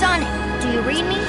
Sonic, do you read me?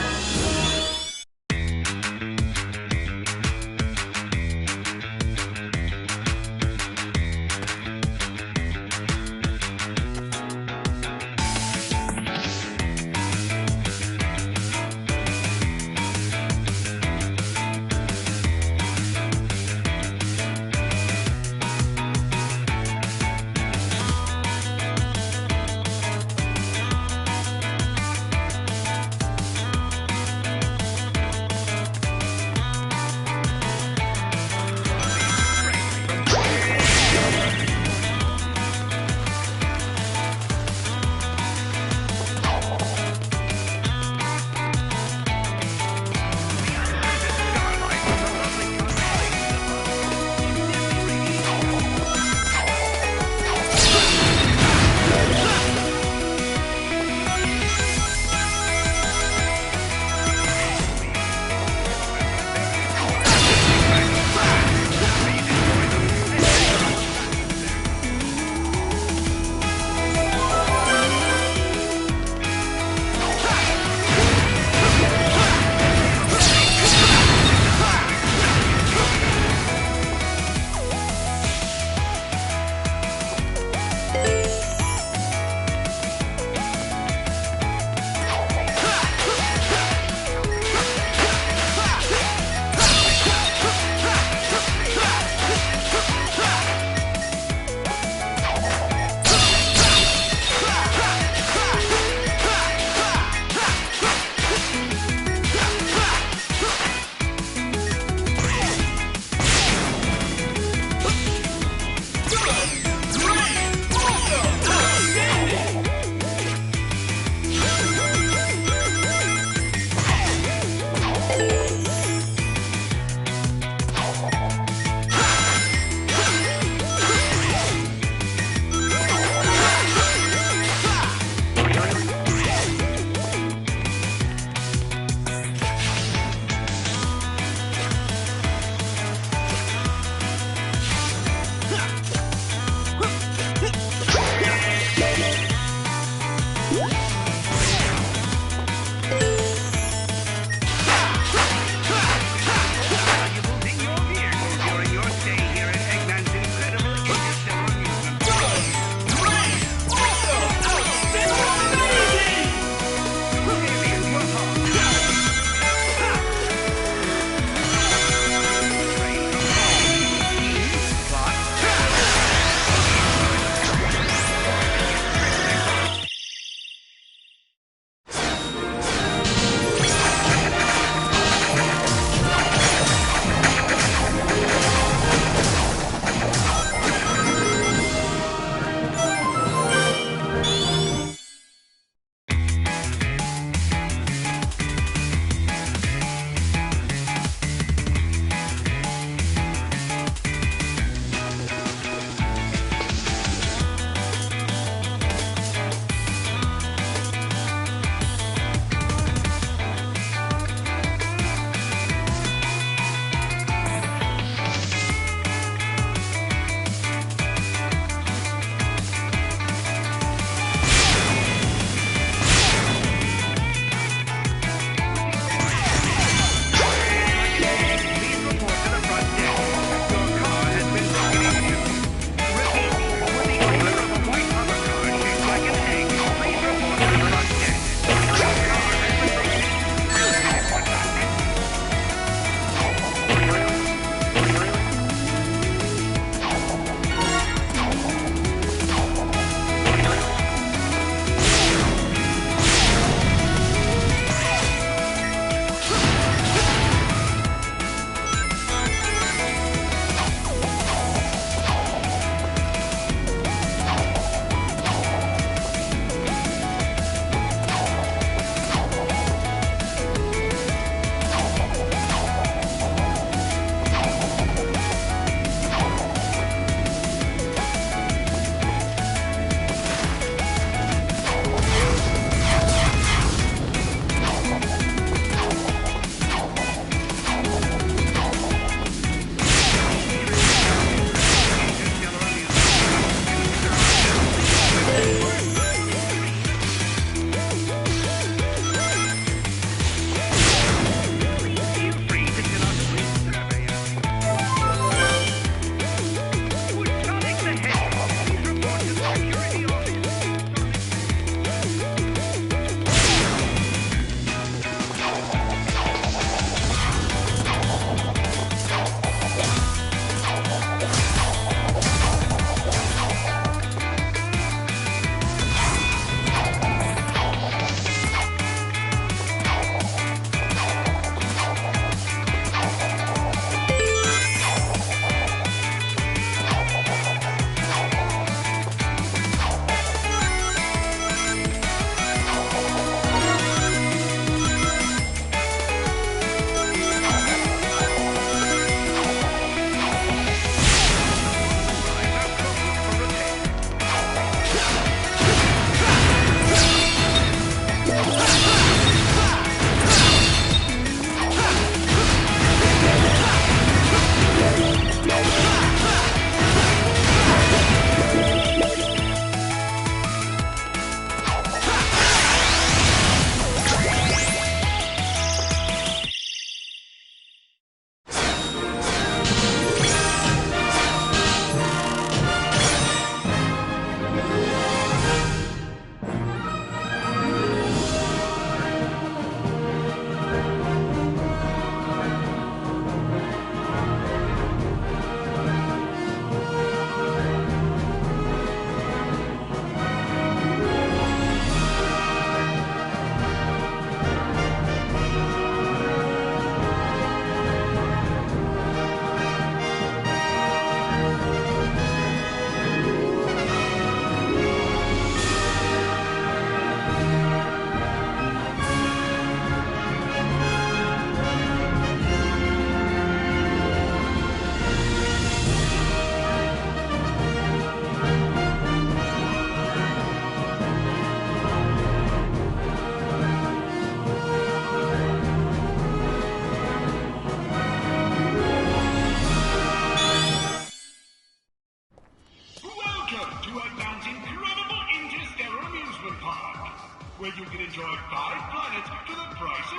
where you can enjoy 5 planets for the price of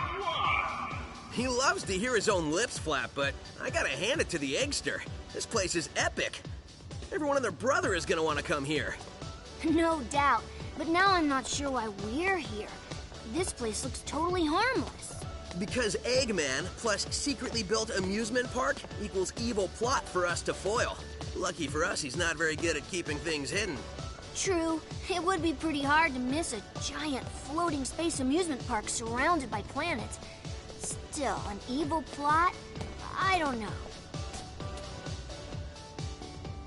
1. He loves to hear his own lips flap, but I gotta hand it to the Eggster. This place is epic. Everyone and their brother is gonna want to come here. No doubt, but now I'm not sure why we're here. This place looks totally harmless. Because Eggman plus secretly built amusement park equals evil plot for us to foil. Lucky for us, he's not very good at keeping things hidden. True, it would be pretty hard to miss a giant floating space amusement park surrounded by planets. Still, an evil plot? I don't know.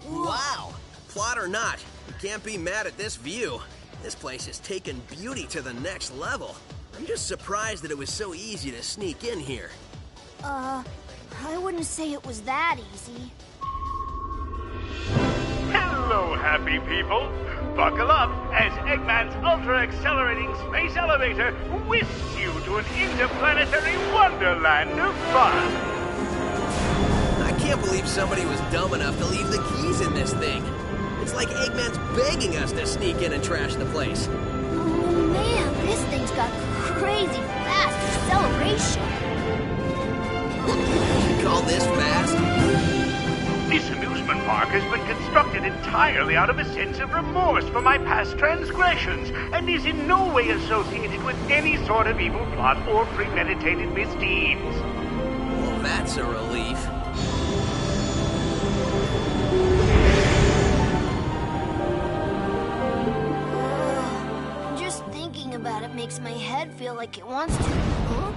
Wow! Plot or not, you can't be mad at this view. This place has taken beauty to the next level. I'm just surprised that it was so easy to sneak in here. I wouldn't say it was that easy. Hello, happy people. Buckle up as Eggman's ultra-accelerating space elevator whisks you to an interplanetary wonderland of fun. I can't believe somebody was dumb enough to leave the keys in this thing. It's like Eggman's begging us to sneak in and trash the place. Oh man, this thing's got crazy fast acceleration. You call this fast? This amusement park has been constructed entirely out of a sense of remorse for my past transgressions and is in no way associated with any sort of evil plot or premeditated misdeeds. Well, that's a relief. Just thinking about it makes my head feel like it wants to. Huh?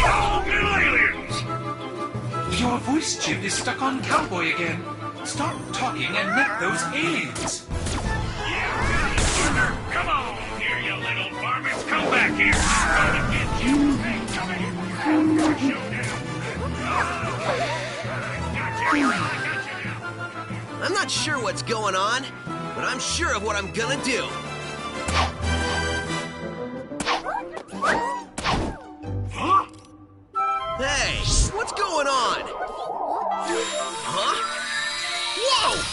Oh, little aliens! Your voice chip is stuck on Cowboy again. Stop talking and net those aliens. Yeah, come on here, you little varmints. Come back here. I'm gonna get you. Hey, come here. I'm gonna show you. I'm not sure what's going on, but I'm sure of what I'm gonna do. Huh? Hey, what's going on? Huh? Whoa!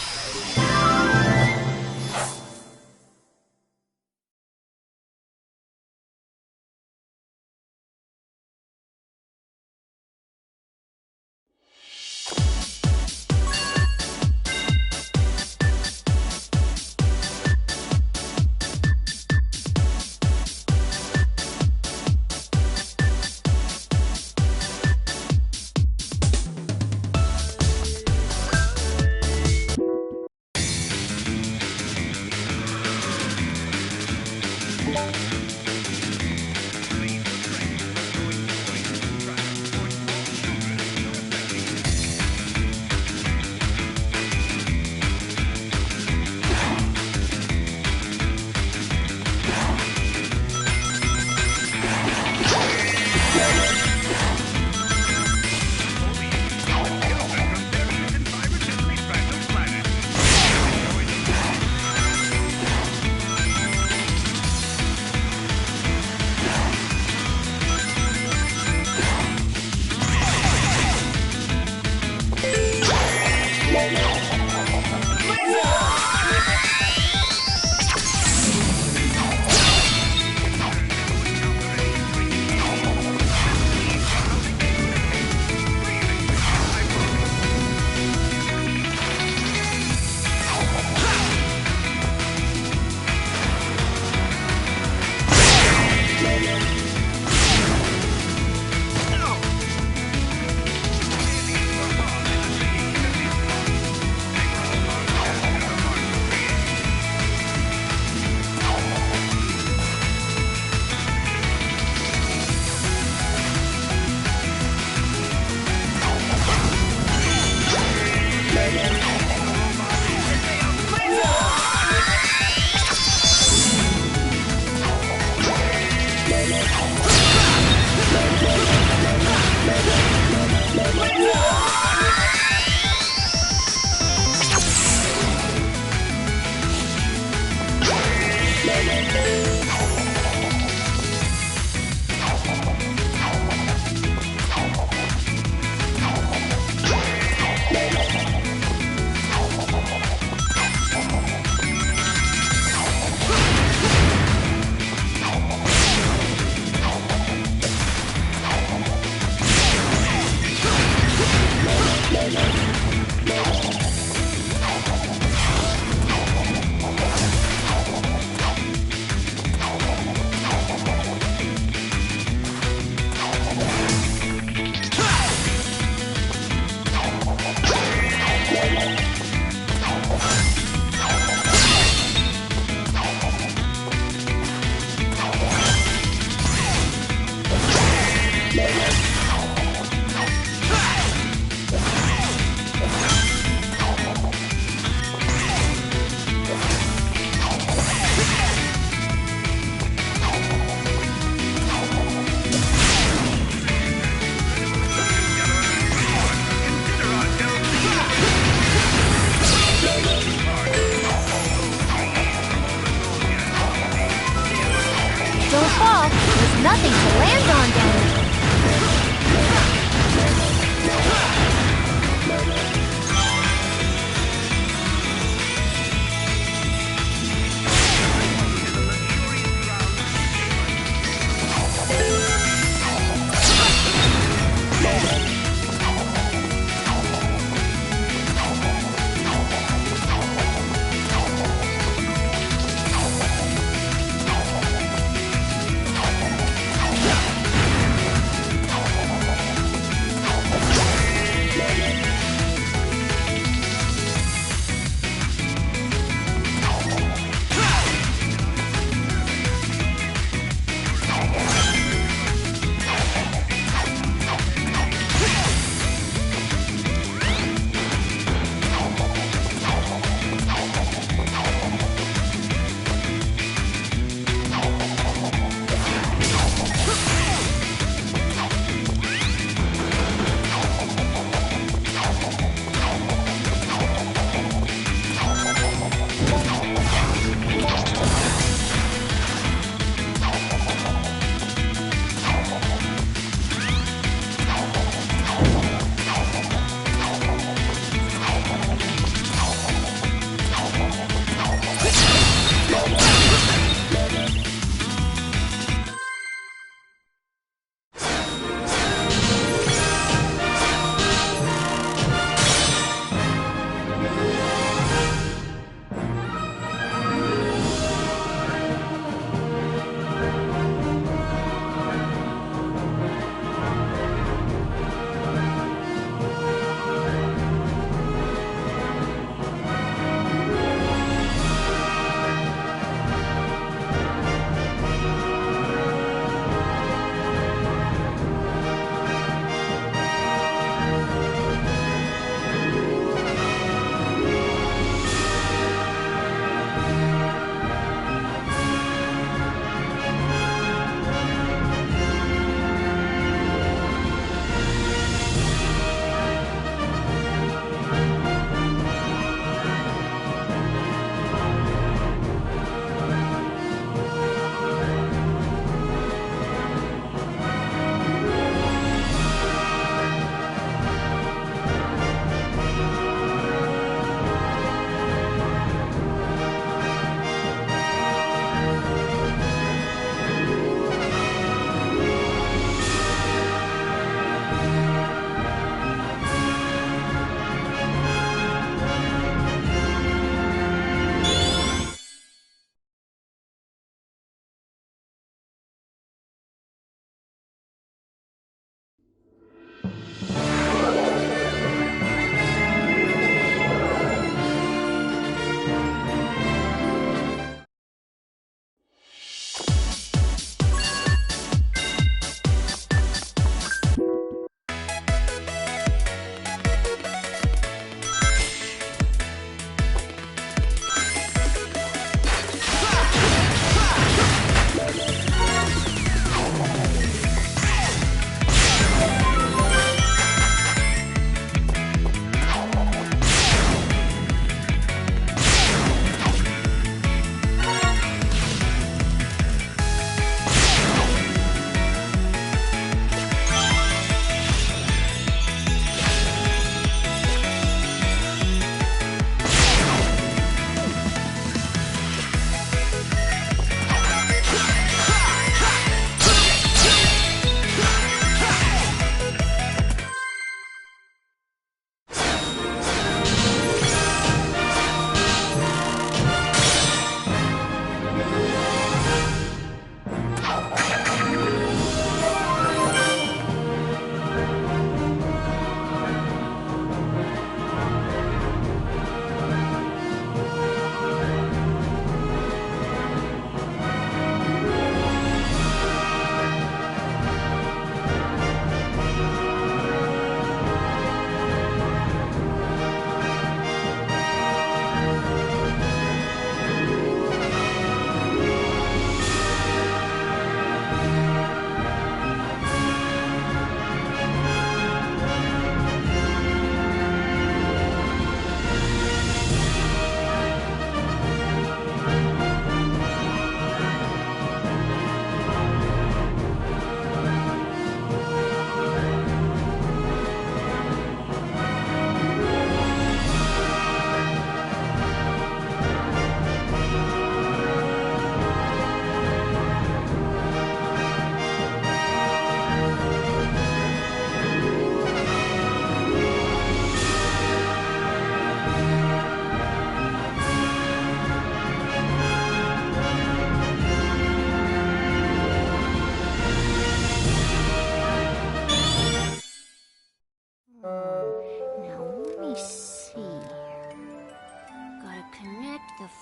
nothing to land on down there.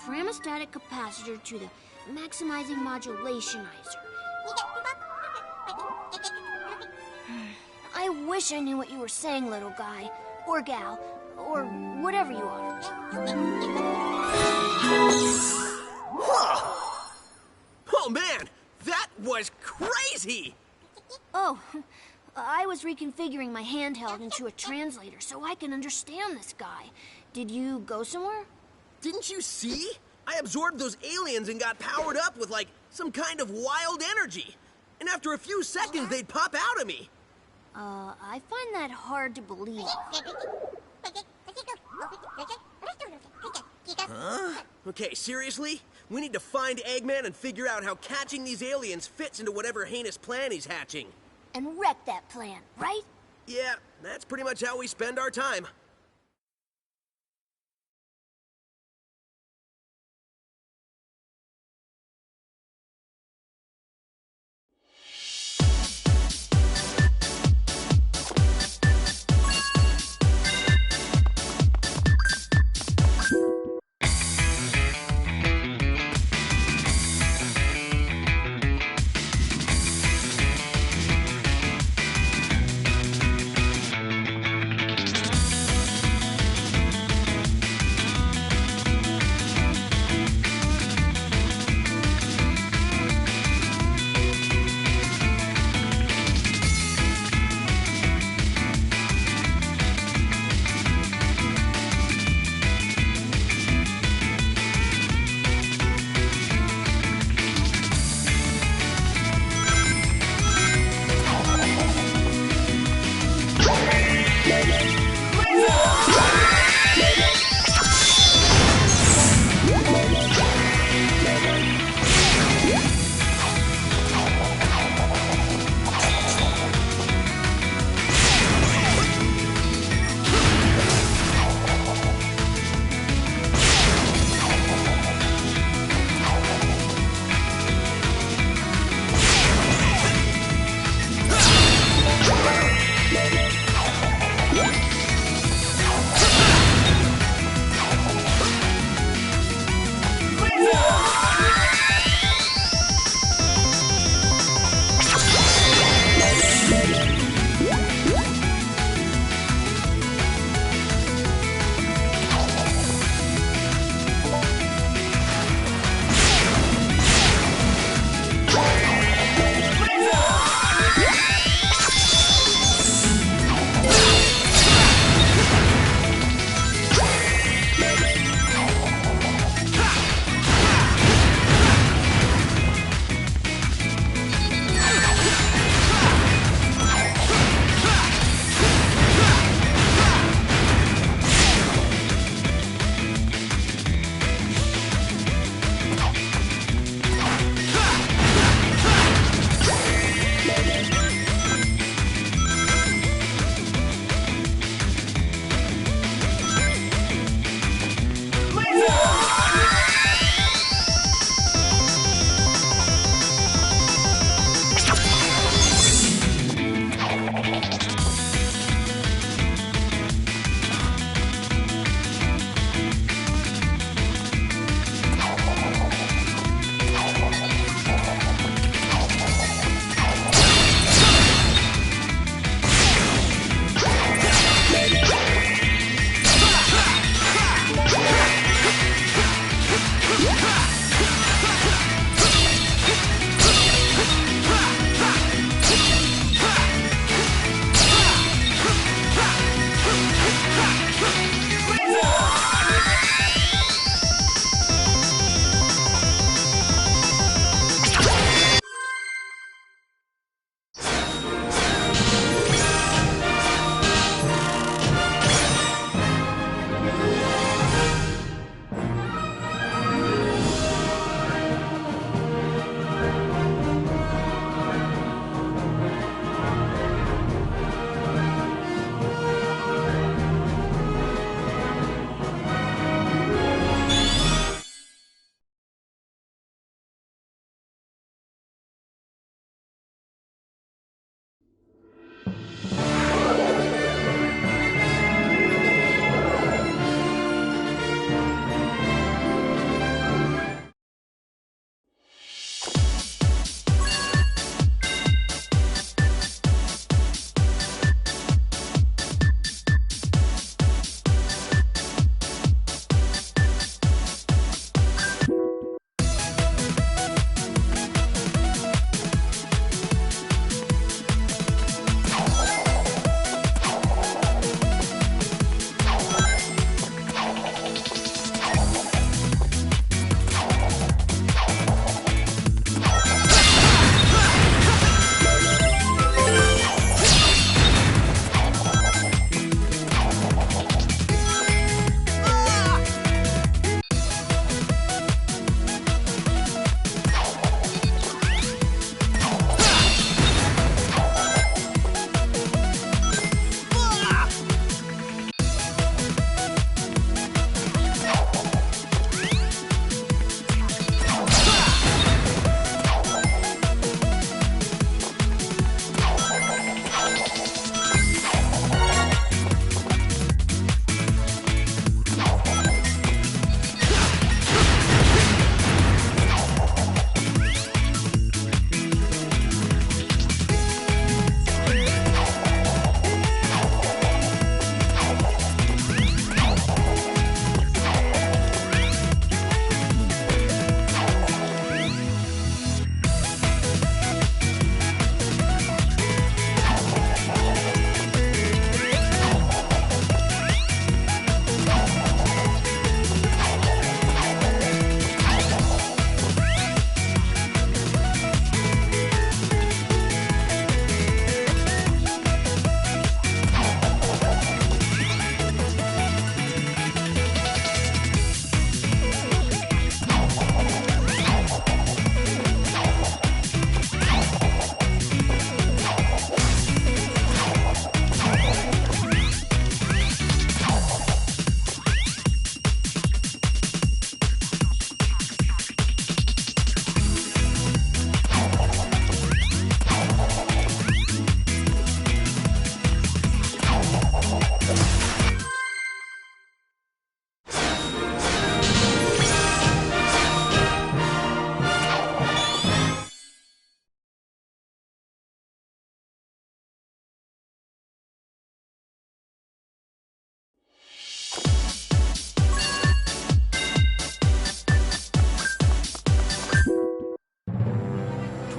framostatic capacitor to the maximizing modulationizer. I wish I knew what you were saying, little guy, or gal, or whatever you are. Oh man, that was crazy! Oh, I was reconfiguring my handheld into a translator so I can understand this guy. Did you go somewhere? Didn't you see? I absorbed those aliens and got powered up with, like, some kind of wild energy. And after a few seconds, they'd pop out of me. I find that hard to believe. Huh? Okay, seriously? We need to find Eggman and figure out how catching these aliens fits into whatever heinous plan he's hatching. And wreck that plan, right? Yeah, that's pretty much how we spend our time.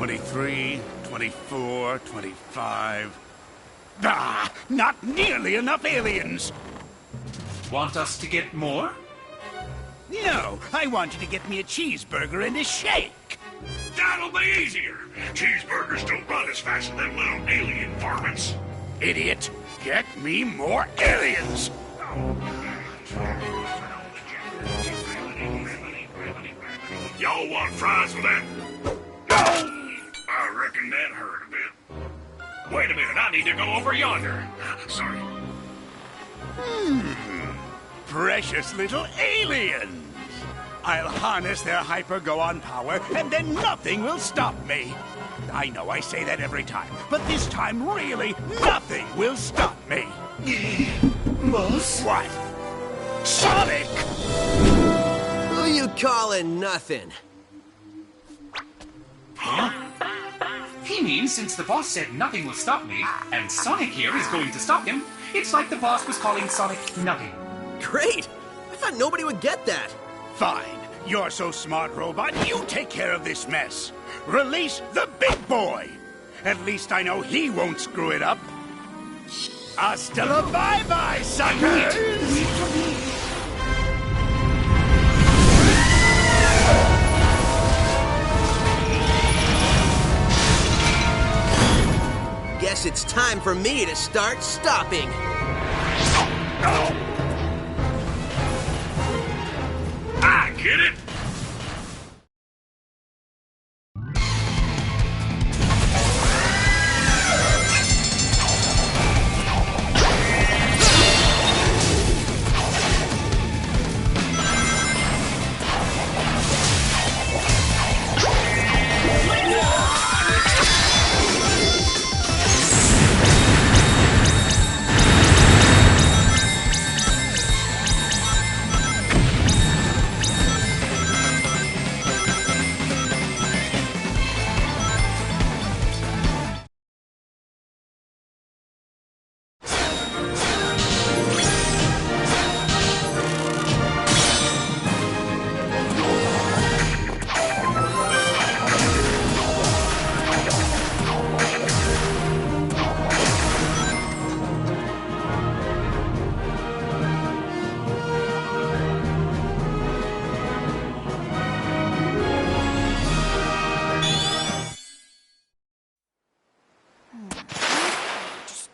23, 24, 25... Ah! Not nearly enough aliens! Want us to get more? No, I want you to get me a cheeseburger and a shake. That'll be easier. Cheeseburgers don't run as fast as them little alien varmints. Idiot, get me more aliens! Y'all want fries with that? No! I reckon that hurt a bit. Wait a minute, I need to go over yonder. Sorry. Precious little aliens! I'll harness their hyper-go-on power, and then nothing will stop me. I know I say that every time, but this time, really, nothing will stop me. Boss? What? Sonic! Who you calling nothing? He means since the boss said nothing will stop me, and Sonic here is going to stop him, it's like the boss was calling Sonic nothing. Great! I thought nobody would get that. Fine. You're so smart, robot. You take care of this mess. Release the big boy. At least I know he won't screw it up. Hasta la bye-bye, suckers! Wait for me. Guess it's time for me to start stopping. I get it.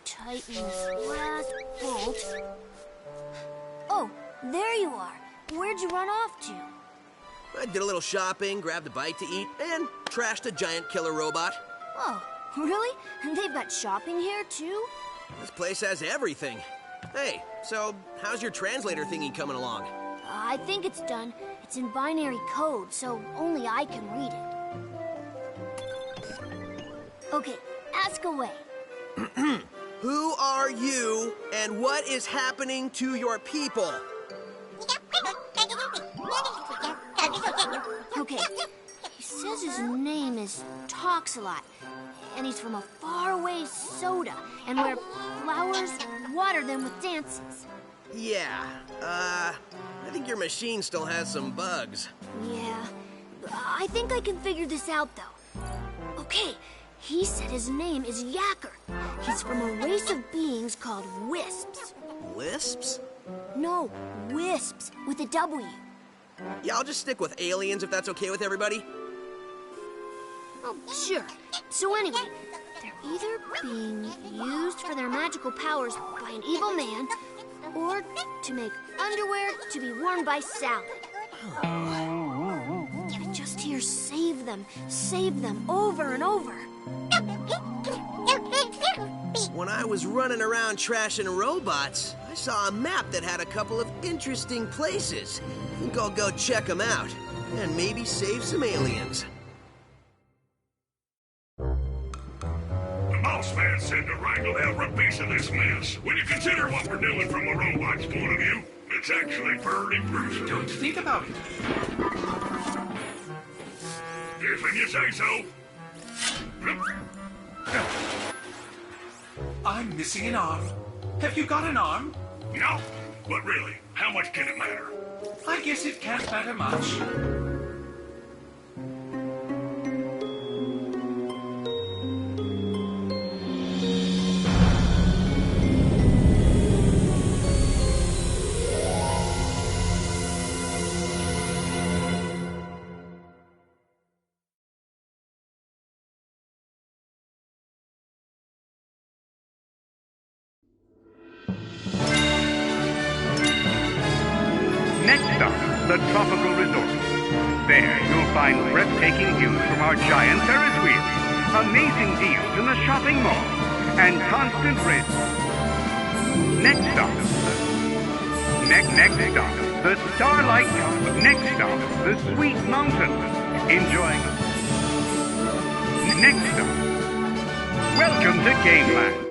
Tighten this last bolt. Oh, there you are. Where'd you run off to? I did a little shopping, grabbed a bite to eat, and trashed a giant killer robot. Oh, really? And they've got shopping here, too? This place has everything. Hey, so how's your translator thingy coming along? I think it's done. It's in binary code, so only I can read it. Okay, ask away. Who are you, and what is happening to your people? Okay, he says his name is Toxalot, and he's from a faraway soda, and where flowers water them with dances. Yeah, I think your machine still has some bugs. Yeah, I think I can figure this out, though. Okay, he said his name is Yacker. He's from a race of beings called Wisps. Lisps? No, Wisps, with a W. Yeah, I'll just stick with aliens if that's okay with everybody. Oh, sure. So anyway, they're either being used for their magical powers by an evil man, or to make underwear to be worn by Sally. I just hear save them, over and over. When I was running around trashing robots, I saw a map that had a couple of interesting places. I think I'll go check them out, and maybe save some aliens. The boss man said to wrangle every piece of this mess. When you consider what we're doing from a robot's point of view, it's actually pretty gruesome. Don't think about it. If you say so. I'm missing an arm. Have you got an arm? No, but really, how much can it matter? I guess it can't matter much. you'll find breathtaking views from our giant Ferris wheel, amazing deals in the shopping mall, and constant rates. Next stop, the Starlight Tower. Next stop, the Sweet Mountain. Enjoying. Next stop, welcome to Gameland.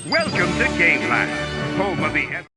Welcome to Gameland, home of the